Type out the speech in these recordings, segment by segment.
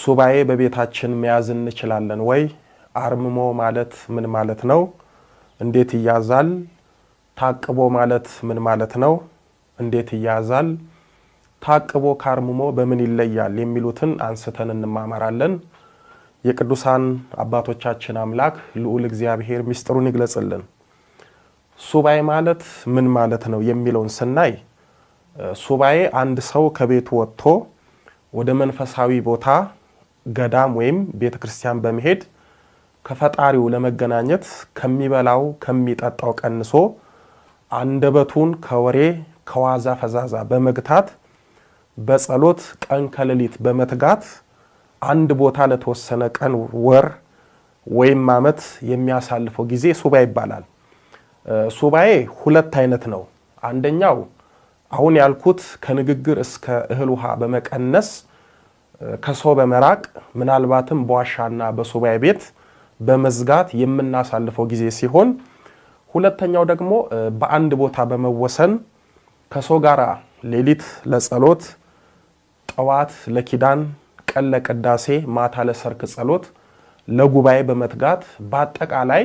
ሱባኤ በቤታችን መያዝ እንችላለን ወይ? አርምሞ ማለት ምን ማለት ነው? እንዴት ይያዛል? ታቅቦ ማለት ምን ማለት ነው? እንዴት ይያዛል? ታቅቦ ካርምሞ በምን ይለያል? የሚሉትን አንስተን እንማማራለን። የቅዱሳን አባቶቻችን አምላክ ልዑል እግዚአብሔር ምስጢሩን ይግለጽልን። ሱባኤ ማለት ምን ማለት ነው የሚለውን ስናይ ሱባኤ አንድ ሰው ከቤቱ ወጥቶ ወደ መንፈሳዊ ቦታ ገዳም ወይም ቤተክርስቲያን በመሄድ ከፈጣሪው ለመገናኘት ከሚበላው ከሚጠጣው ቀንሶ አንደበቱን ከወሬ ከዋዛ ፈዛዛ በመግታት በጸሎት ቀን ከሌሊት በመትጋት አንድ ቦታ ለተወሰነ ቀን ወር ወይም ዓመት የሚያሳልፈው ጊዜ ሱባኤ ይባላል። ሱባኤ ሁለት አይነት ነው። አንደኛው አሁን ያልኩት ከንግግር እስከ እህል ውሃ በመቀነስ ከሰው በመራቅ ምናልባትም በዋሻና በሱባኤ ቤት በመዝጋት የምናሳልፈው ጊዜ ሲሆን፣ ሁለተኛው ደግሞ በአንድ ቦታ በመወሰን ከሰው ጋራ ሌሊት ለጸሎት፣ ጠዋት ለኪዳን፣ ቀን ለቅዳሴ፣ ማታ ለሰርክ ጸሎት፣ ለጉባኤ በመትጋት በአጠቃላይ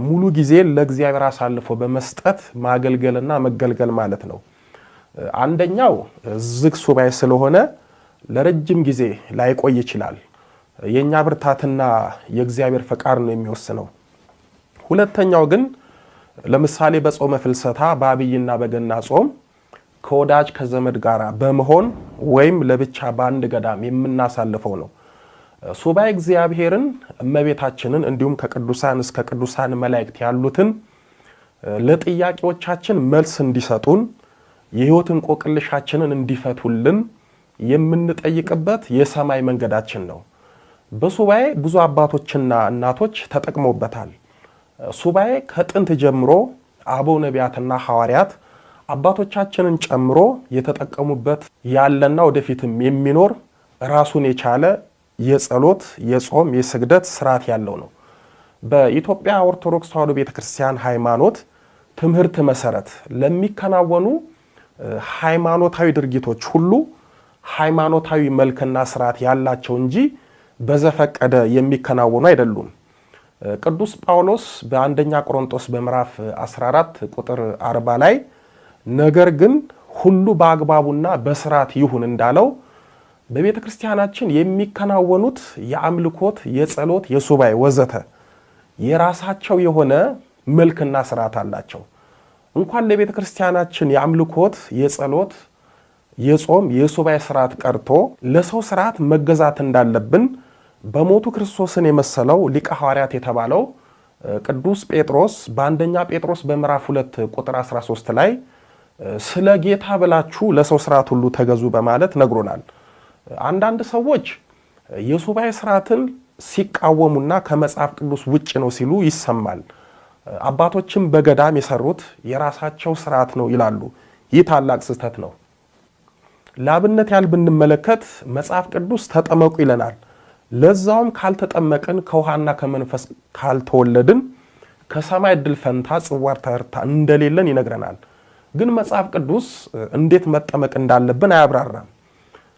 ሙሉ ጊዜ ለእግዚአብሔር አሳልፎ በመስጠት ማገልገልና መገልገል ማለት ነው። አንደኛው ዝግ ሱባኤ ስለሆነ ለረጅም ጊዜ ላይቆይ ይችላል። የኛ ብርታትና የእግዚአብሔር ፈቃድ ነው የሚወስነው። ሁለተኛው ግን ለምሳሌ በጾመ ፍልሰታ በአብይና በገና ጾም ከወዳጅ ከዘመድ ጋር በመሆን ወይም ለብቻ በአንድ ገዳም የምናሳልፈው ነው። ሱባኤ እግዚአብሔርን፣ እመቤታችንን እንዲሁም ከቅዱሳን እስከ ቅዱሳን መላእክት ያሉትን ለጥያቄዎቻችን መልስ እንዲሰጡን የሕይወት እንቆቅልሻችንን እንዲፈቱልን የምንጠይቅበት የሰማይ መንገዳችን ነው። በሱባኤ ብዙ አባቶችና እናቶች ተጠቅመውበታል። ሱባኤ ከጥንት ጀምሮ አበው ነቢያትና ሐዋርያት አባቶቻችንን ጨምሮ የተጠቀሙበት ያለና ወደፊትም የሚኖር ራሱን የቻለ የጸሎት፣ የጾም፣ የስግደት ስርዓት ያለው ነው። በኢትዮጵያ ኦርቶዶክስ ተዋሕዶ ቤተክርስቲያን ሃይማኖት ትምህርት መሰረት ለሚከናወኑ ሃይማኖታዊ ድርጊቶች ሁሉ ሃይማኖታዊ መልክና ስርዓት ያላቸው እንጂ በዘፈቀደ የሚከናወኑ አይደሉም። ቅዱስ ጳውሎስ በአንደኛ ቆሮንቶስ በምዕራፍ 14 ቁጥር 40 ላይ ነገር ግን ሁሉ በአግባቡና በስርዓት ይሁን እንዳለው በቤተ ክርስቲያናችን የሚከናወኑት የአምልኮት፣ የጸሎት፣ የሱባኤ ወዘተ የራሳቸው የሆነ መልክና ስርዓት አላቸው። እንኳን ለቤተ ክርስቲያናችን የአምልኮት፣ የጸሎት፣ የጾም፣ የሱባኤ ስርዓት ቀርቶ ለሰው ስርዓት መገዛት እንዳለብን በሞቱ ክርስቶስን የመሰለው ሊቀ ሐዋርያት የተባለው ቅዱስ ጴጥሮስ በአንደኛ ጴጥሮስ በምዕራፍ 2 ቁጥር 13 ላይ ስለ ጌታ ብላችሁ ለሰው ስርዓት ሁሉ ተገዙ በማለት ነግሮናል። አንዳንድ ሰዎች የሱባኤ ስርዓትን ሲቃወሙና ከመጽሐፍ ቅዱስ ውጭ ነው ሲሉ ይሰማል። አባቶችም በገዳም የሰሩት የራሳቸው ስርዓት ነው ይላሉ። ይህ ታላቅ ስህተት ነው። ለአብነት ያህል ብንመለከት መጽሐፍ ቅዱስ ተጠመቁ ይለናል። ለዛውም ካልተጠመቅን ከውሃና ከመንፈስ ካልተወለድን ከሰማይ ዕድል ፈንታ ጽዋር ተርታ እንደሌለን ይነግረናል። ግን መጽሐፍ ቅዱስ እንዴት መጠመቅ እንዳለብን አያብራራም።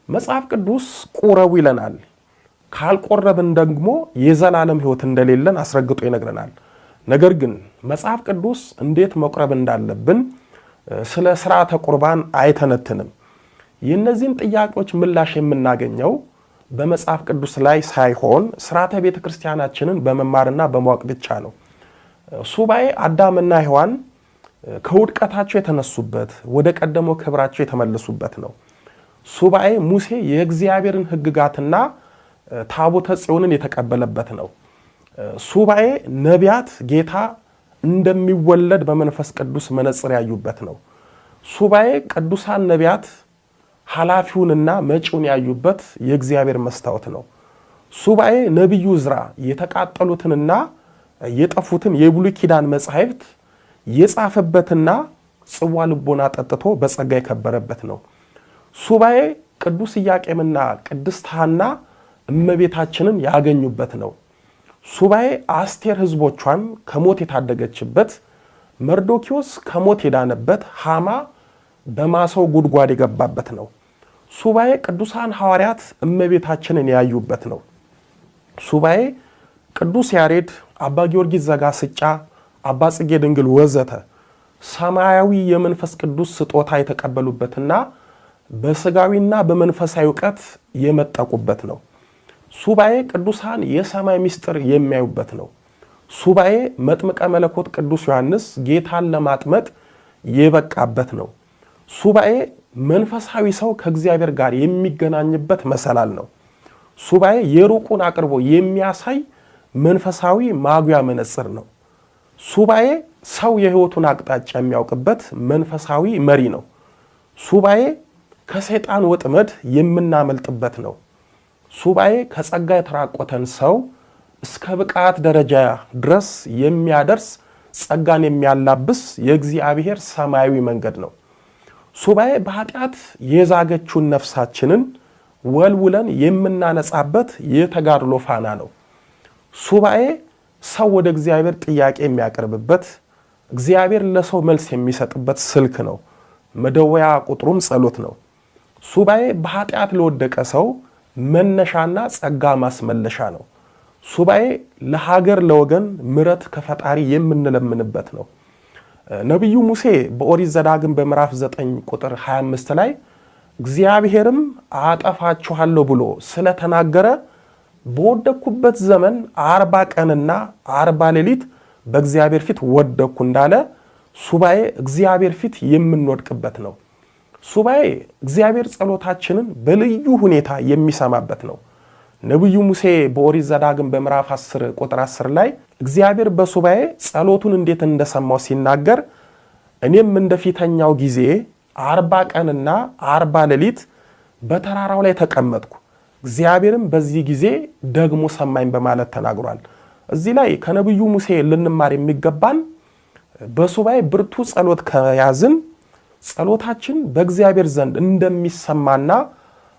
መጽሐፍ ቅዱስ ቁረቡ ይለናል። ካልቆረብን ደግሞ የዘላለም ሕይወት እንደሌለን አስረግጦ ይነግረናል። ነገር ግን መጽሐፍ ቅዱስ እንዴት መቁረብ እንዳለብን ስለ ስርዓተ ቁርባን አይተነትንም። የእነዚህን ጥያቄዎች ምላሽ የምናገኘው በመጽሐፍ ቅዱስ ላይ ሳይሆን ስርዓተ ቤተ ክርስቲያናችንን በመማርና በማወቅ ብቻ ነው። ሱባኤ አዳምና ሔዋን ከውድቀታቸው የተነሱበት ወደ ቀደመው ክብራቸው የተመለሱበት ነው። ሱባኤ ሙሴ የእግዚአብሔርን ሕግጋትና ታቦተ ጽዮንን የተቀበለበት ነው። ሱባኤ ነቢያት ጌታ እንደሚወለድ በመንፈስ ቅዱስ መነጽር ያዩበት ነው። ሱባኤ ቅዱሳን ነቢያት ኃላፊውንና መጪውን ያዩበት የእግዚአብሔር መስታወት ነው። ሱባኤ ነቢዩ ዕዝራ የተቃጠሉትንና የጠፉትን የብሉይ ኪዳን መጻሕፍት የጻፈበትና ጽዋ ልቦና ጠጥቶ በጸጋ የከበረበት ነው። ሱባኤ ቅዱስ ኢያቄምና ቅድስት ሐና እመቤታችንን ያገኙበት ነው። ሱባኤ አስቴር ሕዝቦቿን ከሞት የታደገችበት፣ መርዶኪዎስ ከሞት የዳነበት፣ ሃማ በማሰው ጉድጓድ የገባበት ነው። ሱባኤ ቅዱሳን ሐዋርያት እመቤታችንን ያዩበት ነው። ሱባኤ ቅዱስ ያሬድ፣ አባ ጊዮርጊስ ዘጋስጫ፣ አባ ጽጌ ድንግል ወዘተ ሰማያዊ የመንፈስ ቅዱስ ስጦታ የተቀበሉበትና በስጋዊና በመንፈሳዊ ዕውቀት የመጠቁበት ነው። ሱባኤ ቅዱሳን የሰማይ ምስጢር የሚያዩበት ነው። ሱባኤ መጥምቀ መለኮት ቅዱስ ዮሐንስ ጌታን ለማጥመጥ የበቃበት ነው። ሱባኤ መንፈሳዊ ሰው ከእግዚአብሔር ጋር የሚገናኝበት መሰላል ነው። ሱባኤ የሩቁን አቅርቦ የሚያሳይ መንፈሳዊ ማጉያ መነጽር ነው። ሱባኤ ሰው የሕይወቱን አቅጣጫ የሚያውቅበት መንፈሳዊ መሪ ነው። ሱባኤ ከሰይጣን ወጥመድ የምናመልጥበት ነው። ሱባኤ ከጸጋ የተራቆተን ሰው እስከ ብቃት ደረጃ ድረስ የሚያደርስ ጸጋን የሚያላብስ የእግዚአብሔር ሰማያዊ መንገድ ነው። ሱባኤ በኃጢአት የዛገችውን ነፍሳችንን ወልውለን የምናነጻበት የተጋድሎ ፋና ነው። ሱባኤ ሰው ወደ እግዚአብሔር ጥያቄ የሚያቀርብበት፣ እግዚአብሔር ለሰው መልስ የሚሰጥበት ስልክ ነው። መደወያ ቁጥሩም ጸሎት ነው። ሱባኤ በኃጢአት ለወደቀ ሰው መነሻና ጸጋ ማስመለሻ ነው። ሱባኤ ለሀገር ለወገን ምሕረት ከፈጣሪ የምንለምንበት ነው። ነቢዩ ሙሴ በኦሪት ዘዳግም በምዕራፍ 9 ቁጥር 25 ላይ እግዚአብሔርም አጠፋችኋለሁ ብሎ ስለተናገረ በወደኩበት ዘመን 40 ቀንና 40 ሌሊት በእግዚአብሔር ፊት ወደኩ እንዳለ ሱባኤ እግዚአብሔር ፊት የምንወድቅበት ነው። ሱባኤ እግዚአብሔር ጸሎታችንን በልዩ ሁኔታ የሚሰማበት ነው። ነቢዩ ሙሴ በኦሪት ዘዳግም በምዕራፍ 10 ቁጥር 10 ላይ እግዚአብሔር በሱባኤ ጸሎቱን እንዴት እንደሰማው ሲናገር እኔም እንደፊተኛው ጊዜ 40 ቀንና 40 ሌሊት በተራራው ላይ ተቀመጥኩ፣ እግዚአብሔርም በዚህ ጊዜ ደግሞ ሰማኝ በማለት ተናግሯል። እዚህ ላይ ከነቢዩ ሙሴ ልንማር የሚገባን በሱባኤ ብርቱ ጸሎት ከያዝን ጸሎታችን በእግዚአብሔር ዘንድ እንደሚሰማና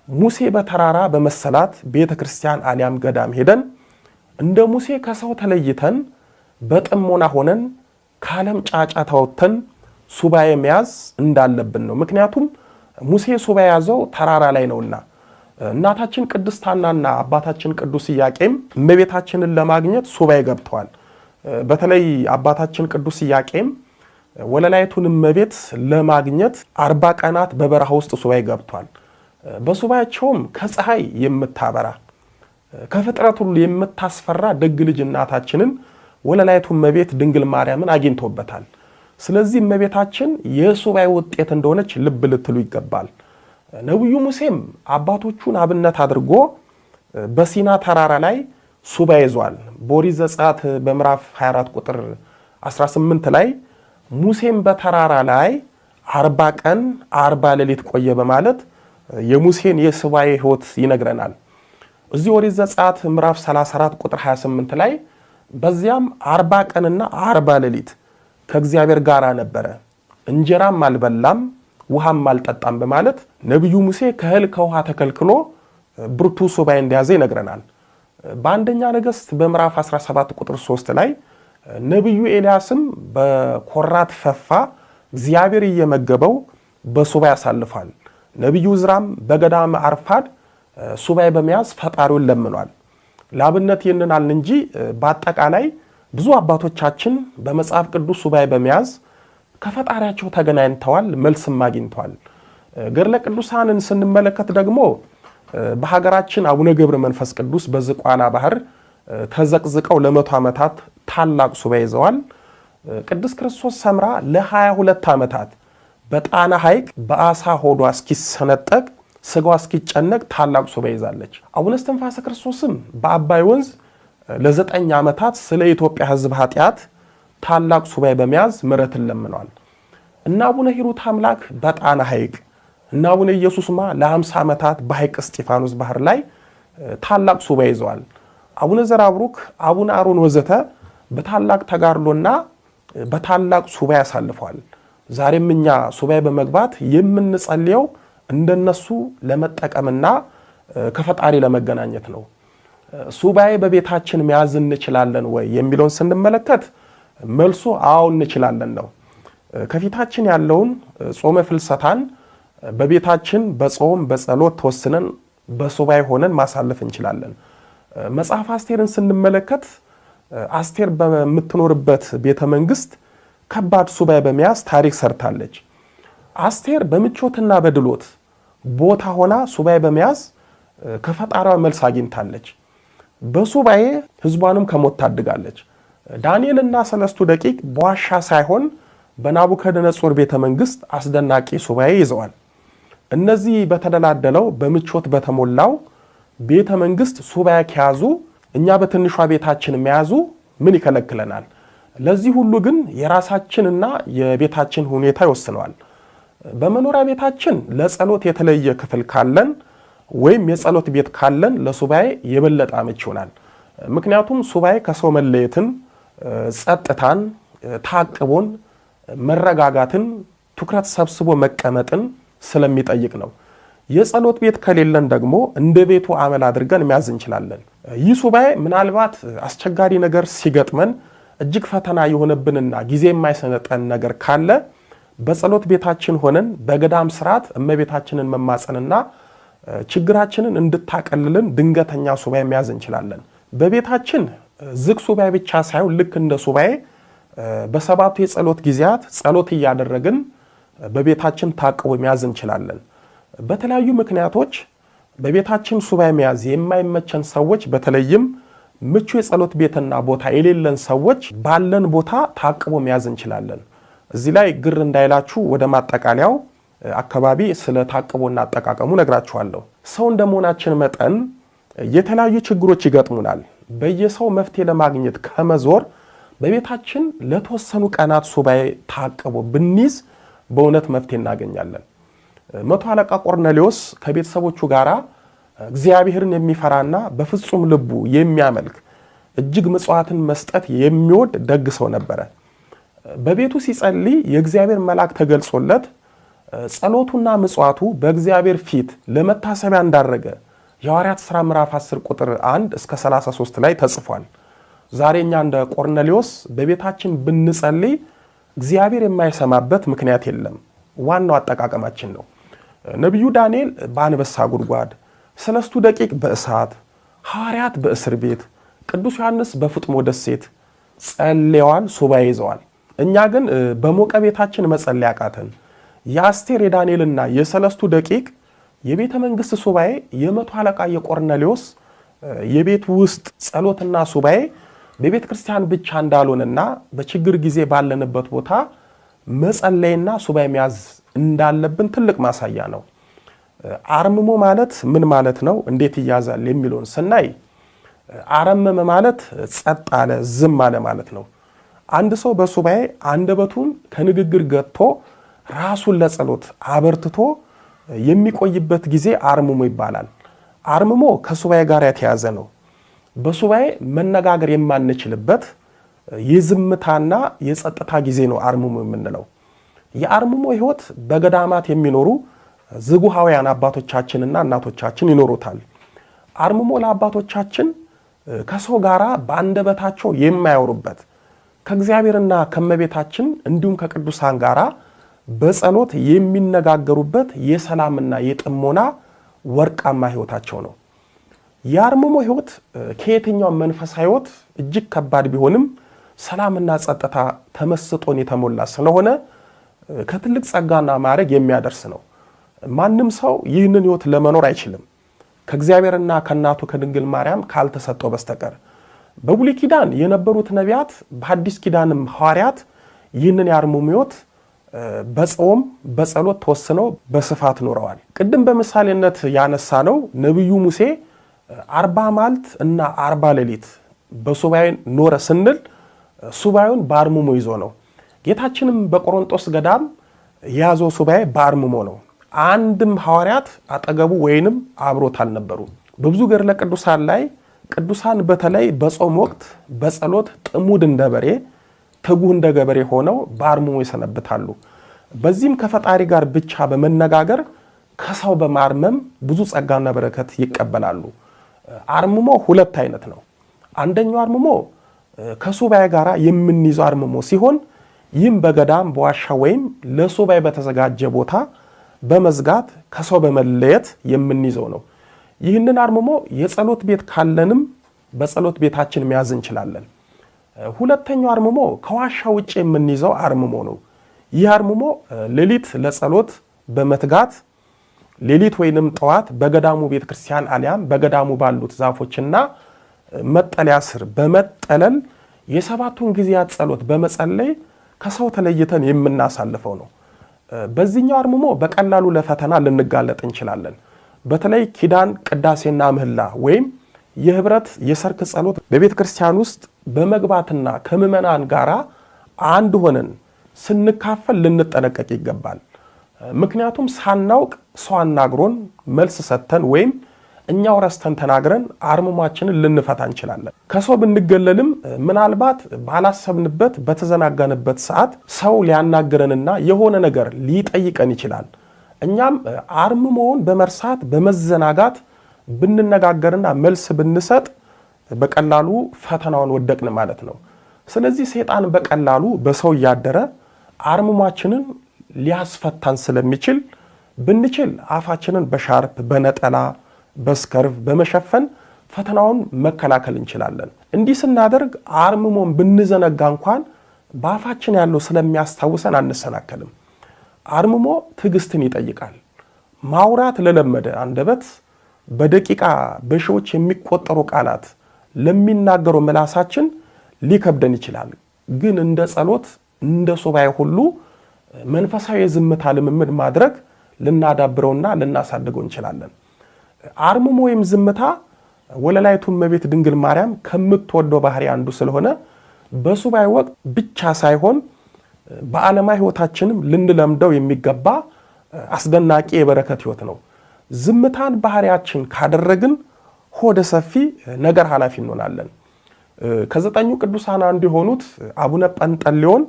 ሙሴ በተራራ በመሰላት ቤተ ክርስቲያን አሊያም ገዳም ሄደን እንደ ሙሴ ከሰው ተለይተን በጥሞና ሆነን ከዓለም ጫጫታ ወጥተን ሱባኤ መያዝ እንዳለብን ነው። ምክንያቱም ሙሴ ሱባኤ ያዘው ተራራ ላይ ነውና። እናታችን ቅድስት ሐናና አባታችን ቅዱስ ኢያቄም እመቤታችንን ለማግኘት ሱባኤ ገብተዋል። በተለይ አባታችን ቅዱስ ኢያቄም ወለላይቱን እመቤት ለማግኘት 40 ቀናት በበረሃ ውስጥ ሱባኤ ገብቷል። በሱባኤያቸውም ከፀሐይ የምታበራ ከፍጥረት ሁሉ የምታስፈራ ደግ ልጅ እናታችንን ወለላይቱን እመቤት ድንግል ማርያምን አግኝቶበታል። ስለዚህ እመቤታችን የሱባኤ ውጤት እንደሆነች ልብ ልትሉ ይገባል። ነቢዩ ሙሴም አባቶቹን አብነት አድርጎ በሲና ተራራ ላይ ሱባኤ ይዟል። በኦሪት ዘጸአት በምዕራፍ 24 ቁጥር 18 ላይ ሙሴም በተራራ ላይ 40 ቀን 40 ሌሊት ቆየ በማለት የሙሴን የሱባኤ ሕይወት ይነግረናል። እዚህ ኦሪት ዘጸአት ምዕራፍ 34 ቁጥር 28 ላይ በዚያም 40 ቀንና 40 ሌሊት ከእግዚአብሔር ጋር ነበረ፣ እንጀራም አልበላም ውሃም አልጠጣም በማለት ነቢዩ ሙሴ ከእህል ከውሃ ተከልክሎ ብርቱ ሱባኤ እንደያዘ ይነግረናል። በአንደኛ ነገሥት በምዕራፍ 17 ቁጥር 3 ላይ ነቢዩ ኤልያስም በኮራት ፈፋ እግዚአብሔር እየመገበው በሱባኤ ያሳልፋል። ነቢዩ ዕዝራም በገዳመ አርፋድ ሱባኤ በመያዝ ፈጣሪውን ለምኗል። ለአብነት ይህንን አልን እንጂ በአጠቃላይ ብዙ አባቶቻችን በመጽሐፍ ቅዱስ ሱባኤ በመያዝ ከፈጣሪያቸው ተገናኝተዋል፣ መልስም አግኝተዋል። ገድለ ቅዱሳንን ስንመለከት ደግሞ በሀገራችን አቡነ ገብረ መንፈስ ቅዱስ በዝቋላ ባህር ተዘቅዝቀው ለ100 ዓመታት ታላቅ ሱባኤ ይዘዋል። ቅድስት ክርስቶስ ሰምራ ለ22 ዓመታት በጣና ሐይቅ በአሳ ሆዷ እስኪሰነጠቅ ስጋዋ እስኪጨነቅ ታላቅ ሱባኤ ይዛለች። አቡነ እስትንፋሰ ክርስቶስም በአባይ ወንዝ ለ9 ዓመታት ስለ ኢትዮጵያ ሕዝብ ኃጢአት ታላቅ ሱባኤ በመያዝ ምሕረትን ለምነዋል። እና አቡነ ሂሩት አምላክ በጣና ሐይቅ እና አቡነ ኢየሱስማ ለ50 ዓመታት በሐይቅ እስጢፋኖስ ባህር ላይ ታላቅ ሱባኤ ይዘዋል። አቡነ ዘራብሩክ፣ አቡነ አሮን ወዘተ በታላቅ ተጋድሎና በታላቅ ሱባኤ ያሳልፈዋል። ዛሬም እኛ ሱባኤ በመግባት የምንጸልየው እንደነሱ ለመጠቀምና ከፈጣሪ ለመገናኘት ነው። ሱባኤ በቤታችን መያዝ እንችላለን ወይ የሚለውን ስንመለከት መልሱ አዎ እንችላለን ነው። ከፊታችን ያለውን ጾመ ፍልሰታን በቤታችን በጾም በጸሎት ተወስነን በሱባኤ ሆነን ማሳለፍ እንችላለን። መጽሐፍ አስቴርን ስንመለከት አስቴር በምትኖርበት ቤተ መንግስት ከባድ ሱባኤ በመያዝ ታሪክ ሰርታለች። አስቴር በምቾትና በድሎት ቦታ ሆና ሱባኤ በመያዝ ከፈጣሪዋ መልስ አግኝታለች። በሱባኤ ህዝቧንም ከሞት ታድጋለች። ዳንኤልና ሰለስቱ ደቂቅ በዋሻ ሳይሆን በናቡከደነጾር ቤተ መንግስት አስደናቂ ሱባኤ ይዘዋል። እነዚህ በተደላደለው በምቾት በተሞላው ቤተ መንግስት ሱባኤ ከያዙ እኛ በትንሿ ቤታችን መያዙ ምን ይከለክለናል? ለዚህ ሁሉ ግን የራሳችንና የቤታችን ሁኔታ ይወስነዋል። በመኖሪያ ቤታችን ለጸሎት የተለየ ክፍል ካለን ወይም የጸሎት ቤት ካለን ለሱባኤ የበለጠ አመች ይሆናል። ምክንያቱም ሱባኤ ከሰው መለየትን፣ ጸጥታን፣ ታቅቦን፣ መረጋጋትን፣ ትኩረት ሰብስቦ መቀመጥን ስለሚጠይቅ ነው። የጸሎት ቤት ከሌለን ደግሞ እንደ ቤቱ አመል አድርገን መያዝ እንችላለን። ይህ ሱባኤ ምናልባት አስቸጋሪ ነገር ሲገጥመን እጅግ ፈተና የሆነብንና ጊዜ የማይሰነጠን ነገር ካለ በጸሎት ቤታችን ሆነን በገዳም ስርዓት እመቤታችንን መማጸንና ችግራችንን እንድታቀልልን ድንገተኛ ሱባኤ መያዝ እንችላለን። በቤታችን ዝግ ሱባኤ ብቻ ሳይሆን ልክ እንደ ሱባኤ በሰባቱ የጸሎት ጊዜያት ጸሎት እያደረግን በቤታችን ታቅቦ መያዝ እንችላለን። በተለያዩ ምክንያቶች በቤታችን ሱባኤ መያዝ የማይመቸን ሰዎች፣ በተለይም ምቹ የጸሎት ቤትና ቦታ የሌለን ሰዎች ባለን ቦታ ታቅቦ መያዝ እንችላለን። እዚህ ላይ ግር እንዳይላችሁ ወደ ማጠቃለያው አካባቢ ስለ ታቅቦና አጠቃቀሙ ነግራችኋለሁ። ሰው እንደመሆናችን መጠን የተለያዩ ችግሮች ይገጥሙናል። በየሰው መፍትሄ ለማግኘት ከመዞር በቤታችን ለተወሰኑ ቀናት ሱባኤ ታቅቦ ብንይዝ በእውነት መፍትሄ እናገኛለን። መቶ አለቃ ቆርኔሌዎስ ከቤተሰቦቹ ጋር እግዚአብሔርን የሚፈራና በፍጹም ልቡ የሚያመልክ እጅግ ምጽዋትን መስጠት የሚወድ ደግ ሰው ነበረ። በቤቱ ሲጸልይ የእግዚአብሔር መልአክ ተገልጾለት ጸሎቱና ምጽዋቱ በእግዚአብሔር ፊት ለመታሰቢያ እንዳረገ የሐዋርያት ሥራ ምዕራፍ 10 ቁጥር 1 እስከ 33 ላይ ተጽፏል። ዛሬኛ እንደ ቆርኔሌዎስ በቤታችን ብንጸልይ እግዚአብሔር የማይሰማበት ምክንያት የለም። ዋናው አጠቃቀማችን ነው። ነቢዩ ዳንኤል በአንበሳ ጉድጓድ፣ ሰለስቱ ደቂቅ በእሳት፣ ሐዋርያት በእስር ቤት፣ ቅዱስ ዮሐንስ በፍጥሞ ደሴት ጸልየዋል፣ ሱባኤ ይዘዋል። እኛ ግን በሞቀ ቤታችን መጸለይ አቃተን። የአስቴር የዳንኤልና የሰለስቱ ደቂቅ የቤተ መንግስት ሱባኤ የመቶ አለቃ የቆርኔሌዎስ የቤት ውስጥ ጸሎትና ሱባኤ በቤተ ክርስቲያን ብቻ እንዳልሆነና በችግር ጊዜ ባለንበት ቦታ መጸለይና ሱባኤ መያዝ እንዳለብን ትልቅ ማሳያ ነው። አርምሞ ማለት ምን ማለት ነው? እንዴት ይያዛል? የሚለውን ስናይ አረመመ ማለት ጸጥ አለ፣ ዝም አለ ማለት ነው። አንድ ሰው በሱባኤ አንደበቱን ከንግግር ገጥቶ ራሱን ለጸሎት አበርትቶ የሚቆይበት ጊዜ አርምሞ ይባላል። አርምሞ ከሱባኤ ጋር የተያዘ ነው። በሱባኤ መነጋገር የማንችልበት የዝምታና የጸጥታ ጊዜ ነው አርምሞ የምንለው። የአርምሞ ሕይወት በገዳማት የሚኖሩ ዝጉሃውያን አባቶቻችንና እናቶቻችን ይኖሩታል። አርምሞ ለአባቶቻችን ከሰው ጋራ በአንደበታቸው የማያወሩበት ከእግዚአብሔርና ከመቤታችን እንዲሁም ከቅዱሳን ጋራ በጸሎት የሚነጋገሩበት የሰላምና የጥሞና ወርቃማ ሕይወታቸው ነው። የአርምሞ ሕይወት ከየትኛው መንፈሳዊ ሕይወት እጅግ ከባድ ቢሆንም ሰላምና ጸጥታ ተመስጦን የተሞላ ስለሆነ ከትልቅ ጸጋና ማዕረግ የሚያደርስ ነው። ማንም ሰው ይህንን ሕይወት ለመኖር አይችልም ከእግዚአብሔርና ከእናቱ ከድንግል ማርያም ካልተሰጠው በስተቀር። በብሉይ ኪዳን የነበሩት ነቢያት፣ በሐዲስ ኪዳንም ሐዋርያት ይህንን የአርምሞ ሕይወት በጾም በጸሎት ተወስነው በስፋት ኖረዋል። ቅድም በምሳሌነት ያነሳ ነው ነቢዩ ሙሴ 40 መዓልት እና 40 ሌሊት በሱባኤ ኖረ ስንል ሱባኤውን በአርምሞ ይዞ ነው። ጌታችንም በቆሮንቶስ ገዳም የያዘው ሱባኤ በአርምሞ ነው። አንድም ሐዋርያት አጠገቡ ወይንም አብሮት አልነበሩም። በብዙ ገድለ ቅዱሳን ላይ ቅዱሳን በተለይ በጾም ወቅት በጸሎት ጥሙድ እንደ በሬ ትጉህ እንደ ገበሬ ሆነው በአርምሞ ይሰነብታሉ። በዚህም ከፈጣሪ ጋር ብቻ በመነጋገር ከሰው በማርመም ብዙ ጸጋና በረከት ይቀበላሉ። አርምሞ ሁለት አይነት ነው። አንደኛው አርምሞ ከሱባኤ ጋር የምንይዘው አርምሞ ሲሆን ይህም በገዳም በዋሻ ወይም ለሱባኤ በተዘጋጀ ቦታ በመዝጋት ከሰው በመለየት የምንይዘው ነው። ይህንን አርምሞ የጸሎት ቤት ካለንም በጸሎት ቤታችን መያዝ እንችላለን። ሁለተኛው አርምሞ ከዋሻ ውጭ የምንይዘው አርምሞ ነው። ይህ አርምሞ ሌሊት ለጸሎት በመትጋት ሌሊት ወይንም ጠዋት በገዳሙ ቤተክርስቲያን አሊያም በገዳሙ ባሉት ዛፎችና መጠለያ ስር በመጠለል የሰባቱን ጊዜያት ጸሎት በመጸለይ ከሰው ተለይተን የምናሳልፈው ነው። በዚህኛው አርምሞ በቀላሉ ለፈተና ልንጋለጥ እንችላለን። በተለይ ኪዳን፣ ቅዳሴና ምህላ ወይም የህብረት የሰርክ ጸሎት በቤተ ክርስቲያን ውስጥ በመግባትና ከምዕመናን ጋር አንድ ሆነን ስንካፈል ልንጠነቀቅ ይገባል። ምክንያቱም ሳናውቅ ሰው አናግሮን መልስ ሰጥተን ወይም እኛው ረስተን ተናግረን አርምሟችንን ልንፈታ እንችላለን። ከሰው ብንገለልም ምናልባት ባላሰብንበት በተዘናጋንበት ሰዓት ሰው ሊያናግረንና የሆነ ነገር ሊጠይቀን ይችላል። እኛም አርምሞውን በመርሳት በመዘናጋት ብንነጋገርና መልስ ብንሰጥ በቀላሉ ፈተናውን ወደቅን ማለት ነው። ስለዚህ ሰይጣን በቀላሉ በሰው እያደረ አርምሟችንን ሊያስፈታን ስለሚችል ብንችል አፋችንን በሻርፕ በነጠላ በስከርቭ በመሸፈን ፈተናውን መከላከል እንችላለን። እንዲህ ስናደርግ አርምሞን ብንዘነጋ እንኳን በአፋችን ያለው ስለሚያስታውሰን አንሰናከልም። አርምሞ ትዕግስትን ይጠይቃል። ማውራት ለለመደ አንደበት በደቂቃ በሺዎች የሚቆጠሩ ቃላት ለሚናገረው ምላሳችን ሊከብደን ይችላል። ግን እንደ ጸሎት እንደ ሱባኤ ሁሉ መንፈሳዊ የዝምታ ልምምድ ማድረግ ልናዳብረውና ልናሳድገው እንችላለን። አርምሞ ወይም ዝምታ ወለላይቱ እመቤት ድንግል ማርያም ከምትወደው ባህሪ አንዱ ስለሆነ በሱባኤ ወቅት ብቻ ሳይሆን በዓለማዊ ሕይወታችንም ልንለምደው የሚገባ አስደናቂ የበረከት ሕይወት ነው። ዝምታን ባህሪያችን ካደረግን ሆደ ሰፊ ነገር ኃላፊ እንሆናለን። ከዘጠኙ ቅዱሳን አንዱ የሆኑት አቡነ ጰንጠሌዎን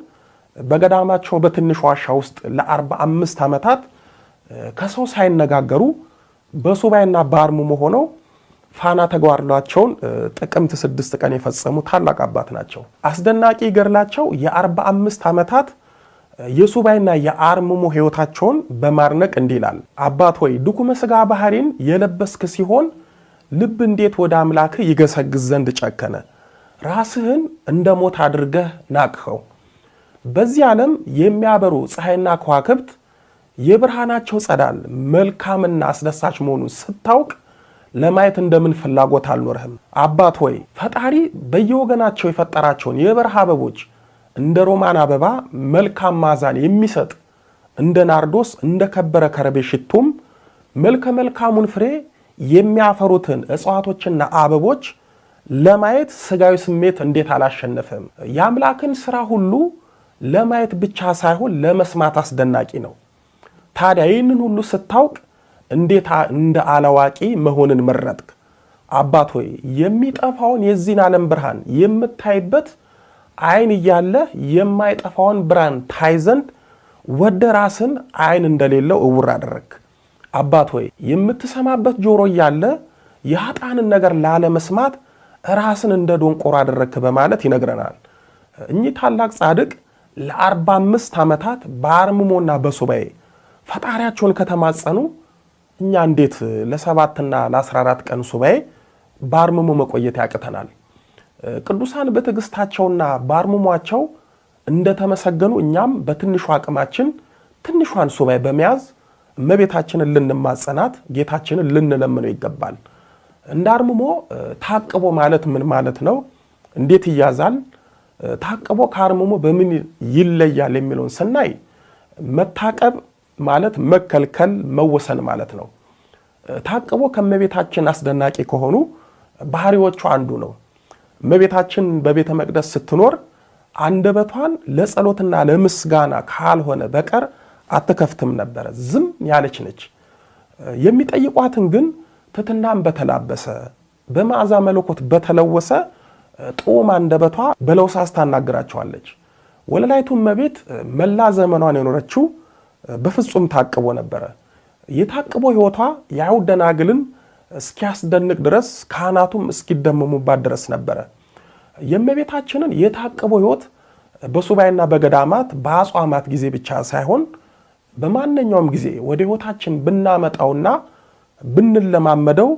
በገዳማቸው በትንሽ ዋሻ ውስጥ ለ45 ዓመታት ከሰው ሳይነጋገሩ በሱባኤና በአርምሞ ሆነው ፋና ተግባራቸውን ጥቅምት 6 ቀን የፈጸሙ ታላቅ አባት ናቸው። አስደናቂ ገድላቸው የ45 ዓመታት የሱባኤና የአርምሞ ሕይወታቸውን በማርነቅ እንዲህ ይላል። አባት ሆይ ድኩመ ሥጋ ባህሪን የለበስክ ሲሆን ልብ እንዴት ወደ አምላክ ይገሰግስ ዘንድ ጨከነ? ራስህን እንደ ሞት አድርገህ ናቅኸው። በዚህ ዓለም የሚያበሩ ፀሐይና ከዋክብት የብርሃናቸው ጸዳል መልካምና አስደሳች መሆኑን ስታውቅ ለማየት እንደምን ፍላጎት አልኖርህም? አባት ሆይ ፈጣሪ በየወገናቸው የፈጠራቸውን የበረሃ አበቦች እንደ ሮማን አበባ መልካም ማዛን የሚሰጥ እንደ ናርዶስ እንደ ከበረ ከርቤ ሽቱም መልከ መልካሙን ፍሬ የሚያፈሩትን እጽዋቶችና አበቦች ለማየት ስጋዊ ስሜት እንዴት አላሸነፈም? የአምላክን ሥራ ሁሉ ለማየት ብቻ ሳይሆን ለመስማት አስደናቂ ነው። ታዲያ ይህንን ሁሉ ስታውቅ እንዴት እንደ አላዋቂ መሆንን መረጥክ? አባት ሆይ የሚጠፋውን የዚህን ዓለም ብርሃን የምታይበት ዓይን እያለ የማይጠፋውን ብርሃን ታይ ዘንድ ወደ ራስን ዓይን እንደሌለው እውር አደረግክ። አባት ሆይ የምትሰማበት ጆሮ እያለ የኃጥአንን ነገር ላለመስማት ራስን እንደ ዶንቆሮ አደረግክ በማለት ይነግረናል። እኚህ ታላቅ ጻድቅ ለ45 ዓመታት በአርምሞና በሱባኤ ፈጣሪያቸውን ከተማጸኑ እኛ እንዴት ለ7ና ለ14 ቀን ሱባኤ በአርምሞ መቆየት ያቅተናል? ቅዱሳን በትዕግስታቸውና በአርምሟቸው እንደተመሰገኑ እኛም በትንሹ አቅማችን ትንሿን ሱባኤ በመያዝ እመቤታችንን ልንማጸናት ጌታችንን ልንለምነው ይገባል። እንደ አርምሞ ታቅቦ ማለት ምን ማለት ነው? እንዴት ይያዛል? ታቅቦ ከአርምሞ በምን ይለያል የሚለውን ስናይ መታቀብ ማለት መከልከል መወሰን ማለት ነው። ታቅቦ ከእመቤታችን አስደናቂ ከሆኑ ባህሪዎቹ አንዱ ነው። እመቤታችን በቤተ መቅደስ ስትኖር አንደበቷን ለጸሎትና ለምስጋና ካልሆነ በቀር አትከፍትም ነበረ። ዝም ያለች ነች። የሚጠይቋትን ግን ትሕትናን በተላበሰ በመዓዛ መለኮት በተለወሰ ጡም አንደበቷ በለውሳስ ታናግራቸዋለች። ወለላይቱ እመቤት መላ ዘመኗን የኖረችው በፍጹም ታቅቦ ነበረ። የታቅቦ ሕይወቷ የአይሁድ ደናግልን እስኪያስደንቅ ድረስ ካህናቱም እስኪደመሙባት ድረስ ነበረ። የእመቤታችንን የታቅቦ ሕይወት በሱባኤና በገዳማት በአጽዋማት ጊዜ ብቻ ሳይሆን በማንኛውም ጊዜ ወደ ህይወታችን ብናመጣውና ብንለማመደው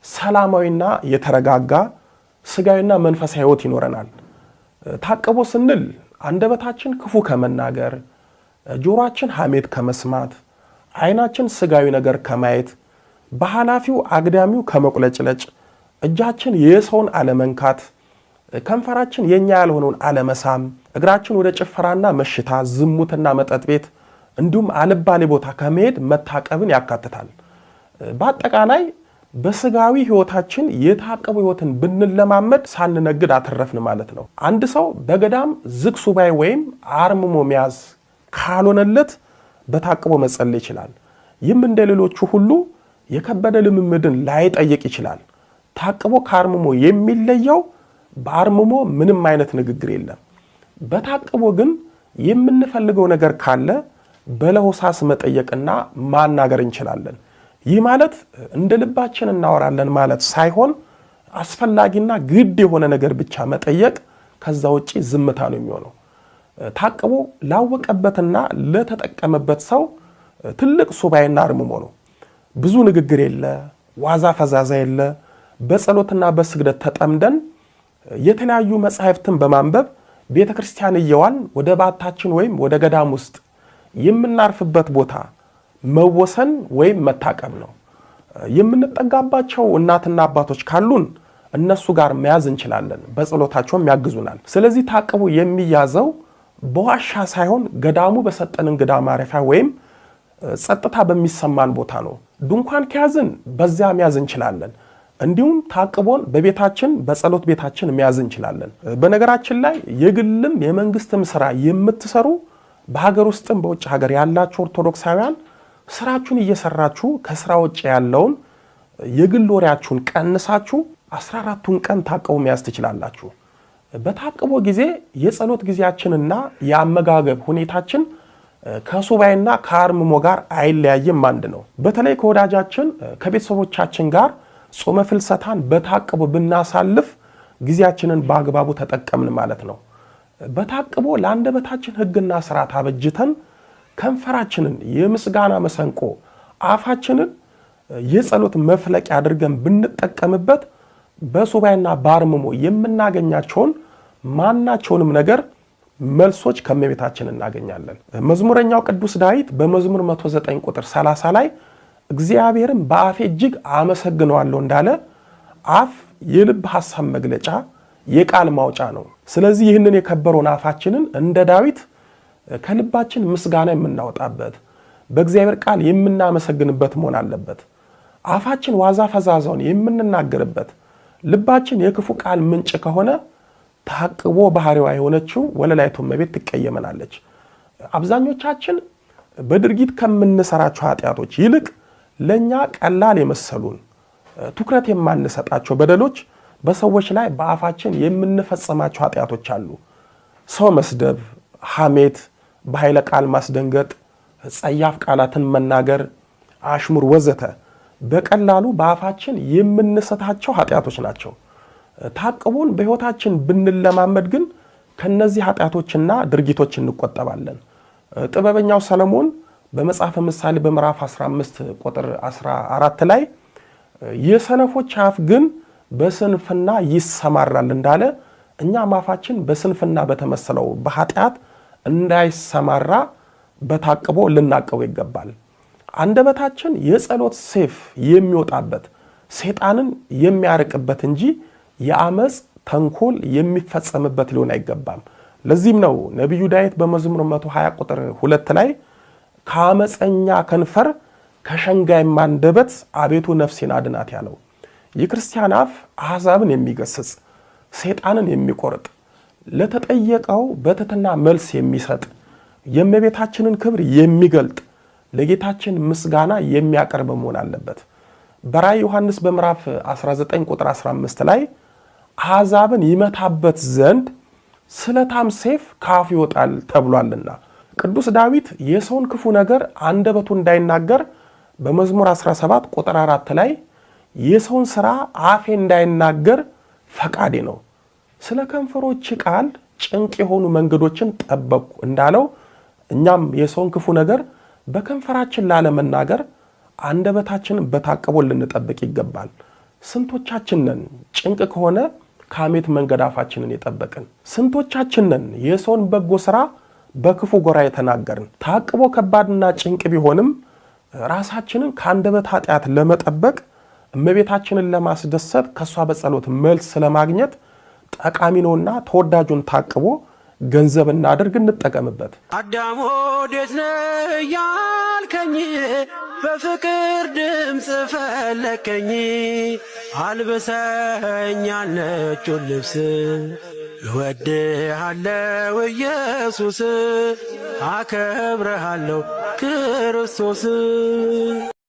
ሰላማዊና የተረጋጋ ስጋዊና መንፈሳዊ ህይወት ይኖረናል። ታቅቦ ስንል አንደበታችን ክፉ ከመናገር፣ ጆሮአችን ሐሜት ከመስማት፣ አይናችን ስጋዊ ነገር ከማየት፣ በኃላፊው አግዳሚው ከመቁለጭለጭ፣ እጃችን የሰውን አለመንካት፣ ከንፈራችን የኛ ያልሆነውን አለመሳም፣ እግራችን ወደ ጭፈራና መሽታ፣ ዝሙትና መጠጥ ቤት እንዲሁም አልባሌ ቦታ ከመሄድ መታቀብን ያካትታል። በአጠቃላይ በስጋዊ ህይወታችን የታቀቡ ህይወትን ብንለማመድ ሳንነግድ አተረፍን ማለት ነው። አንድ ሰው በገዳም ዝግ ሱባኤ ወይም አርምሞ መያዝ ካልሆነለት በታቅቦ መጸለይ ይችላል። ይህም እንደሌሎቹ ሁሉ የከበደ ልምምድን ላይጠይቅ ይችላል። ታቅቦ ከአርምሞ የሚለየው በአርምሞ ምንም አይነት ንግግር የለም። በታቅቦ ግን የምንፈልገው ነገር ካለ በለሆሳስ መጠየቅና ማናገር እንችላለን። ይህ ማለት እንደ ልባችን እናወራለን ማለት ሳይሆን አስፈላጊና ግድ የሆነ ነገር ብቻ መጠየቅ፣ ከዛ ውጪ ዝምታ ነው የሚሆነው። ታቅቦ ላወቀበትና ለተጠቀመበት ሰው ትልቅ ሱባኤና አርምሞ ነው። ብዙ ንግግር የለ፣ ዋዛ ፈዛዛ የለ። በጸሎትና በስግደት ተጠምደን የተለያዩ መጻሕፍትን በማንበብ ቤተክርስቲያን እየዋልን ወደ ባታችን ወይም ወደ ገዳም ውስጥ የምናርፍበት ቦታ መወሰን ወይም መታቀብ ነው። የምንጠጋባቸው እናትና አባቶች ካሉን እነሱ ጋር መያዝ እንችላለን፣ በጸሎታቸውም ያግዙናል። ስለዚህ ታቅቦ የሚያዘው በዋሻ ሳይሆን ገዳሙ በሰጠን እንግዳ ማረፊያ ወይም ጸጥታ በሚሰማን ቦታ ነው። ድንኳን ከያዝን በዚያ መያዝ እንችላለን። እንዲሁም ታቅቦን በቤታችን በጸሎት ቤታችን መያዝ እንችላለን። በነገራችን ላይ የግልም የመንግስትም ስራ የምትሰሩ በሀገር ውስጥም በውጭ ሀገር ያላችሁ ኦርቶዶክሳውያን ስራችሁን እየሰራችሁ ከስራ ውጭ ያለውን የግል ወሬያችሁን ቀንሳችሁ 14ቱን ቀን ታቅቦ መያዝ ትችላላችሁ። በታቅቦ ጊዜ የጸሎት ጊዜያችንና የአመጋገብ ሁኔታችን ከሱባኤና ከአርምሞ ጋር አይለያይም፣ አንድ ነው። በተለይ ከወዳጃችን ከቤተሰቦቻችን ጋር ጾመ ፍልሰታን በታቅቦ ብናሳልፍ ጊዜያችንን በአግባቡ ተጠቀምን ማለት ነው። በታቅቦ ለአንደበታችን ሕግና ስርዓት አበጅተን ከንፈራችንን የምስጋና መሰንቆ፣ አፋችንን የጸሎት መፍለቂያ አድርገን ብንጠቀምበት በሱባኤና በአርምሞ የምናገኛቸውን ማናቸውንም ነገር መልሶች ከመቤታችን እናገኛለን። መዝሙረኛው ቅዱስ ዳዊት በመዝሙር 109 ቁጥር 30 ላይ እግዚአብሔርን በአፌ እጅግ አመሰግነዋለሁ እንዳለ አፍ የልብ ሐሳብ መግለጫ የቃል ማውጫ ነው። ስለዚህ ይህንን የከበረውን አፋችንን እንደ ዳዊት ከልባችን ምስጋና የምናወጣበት በእግዚአብሔር ቃል የምናመሰግንበት መሆን አለበት። አፋችን ዋዛ ፈዛዛውን የምንናገርበት፣ ልባችን የክፉ ቃል ምንጭ ከሆነ ታቅቦ ባህሪዋ የሆነችው ወለላይቱ እመቤት ትቀየመናለች። አብዛኞቻችን በድርጊት ከምንሰራቸው ኃጢአቶች ይልቅ ለኛ ቀላል የመሰሉን ትኩረት የማንሰጣቸው በደሎች በሰዎች ላይ በአፋችን የምንፈጽማቸው ኃጢአቶች አሉ። ሰው መስደብ፣ ሐሜት፣ በኃይለ ቃል ማስደንገጥ፣ ጸያፍ ቃላትን መናገር፣ አሽሙር ወዘተ በቀላሉ በአፋችን የምንሰታቸው ኃጢአቶች ናቸው። ታቅቦን በሕይወታችን ብንለማመድ ግን ከነዚህ ኃጢአቶችና ድርጊቶች እንቆጠባለን። ጥበበኛው ሰለሞን በመጽሐፈ ምሳሌ በምዕራፍ 15 ቁጥር 14 ላይ የሰነፎች አፍ ግን በስንፍና ይሰማራል እንዳለ እኛም አፋችን በስንፍና በተመሰለው በኃጢአት እንዳይሰማራ በታቅቦ ልናቀቡ ይገባል። አንደበታችን የጸሎት ሰይፍ የሚወጣበት ሰይጣንን የሚያርቅበት እንጂ የአመጽ ተንኮል የሚፈጸምበት ሊሆን አይገባም። ለዚህም ነው ነቢዩ ዳዊት በመዝሙር 120 ቁጥር 2 ላይ ከአመፀኛ ከንፈር ከሸንጋይ አንደበት አቤቱ ነፍሴን አድናት ያለው። የክርስቲያን አፍ አሕዛብን የሚገስጽ፣ ሰይጣንን የሚቆርጥ፣ ለተጠየቀው በትሕትና መልስ የሚሰጥ፣ የእመቤታችንን ክብር የሚገልጥ፣ ለጌታችን ምስጋና የሚያቀርብ መሆን አለበት። በራእየ ዮሐንስ በምዕራፍ 19 ቁጥር 15 ላይ አሕዛብን ይመታበት ዘንድ ስለታም ሰይፍ ከአፉ ይወጣል ተብሏልና። ቅዱስ ዳዊት የሰውን ክፉ ነገር አንደበቱ እንዳይናገር በመዝሙር 17 ቁጥር 4 ላይ የሰውን ሥራ አፌ እንዳይናገር ፈቃዴ ነው፣ ስለ ከንፈሮች ቃል ጭንቅ የሆኑ መንገዶችን ጠበቅኩ እንዳለው እኛም የሰውን ክፉ ነገር በከንፈራችን ላለመናገር አንደበታችንን በታቅቦ ልንጠብቅ ይገባል። ስንቶቻችንን ጭንቅ ከሆነ ከሐሜት መንገድ አፋችንን የጠበቅን? ስንቶቻችንን የሰውን በጎ ሥራ በክፉ ጎራ የተናገርን? ታቅቦ ከባድና ጭንቅ ቢሆንም ራሳችንን ከአንደበት ኃጢአት ለመጠበቅ እመቤታችንን ለማስደሰት ከሷ በጸሎት መልስ ለማግኘት ጠቃሚ ነውና ተወዳጁን ታቅቦ ገንዘብ እናድርግ፣ እንጠቀምበት። አዳም ወዴት ነህ ያልከኝ በፍቅር ድምፅ ፈለከኝ። አልብሰኝ ነጩን ልብስ እወድሃለሁ ኢየሱስ፣ አከብረሃለሁ ክርስቶስ።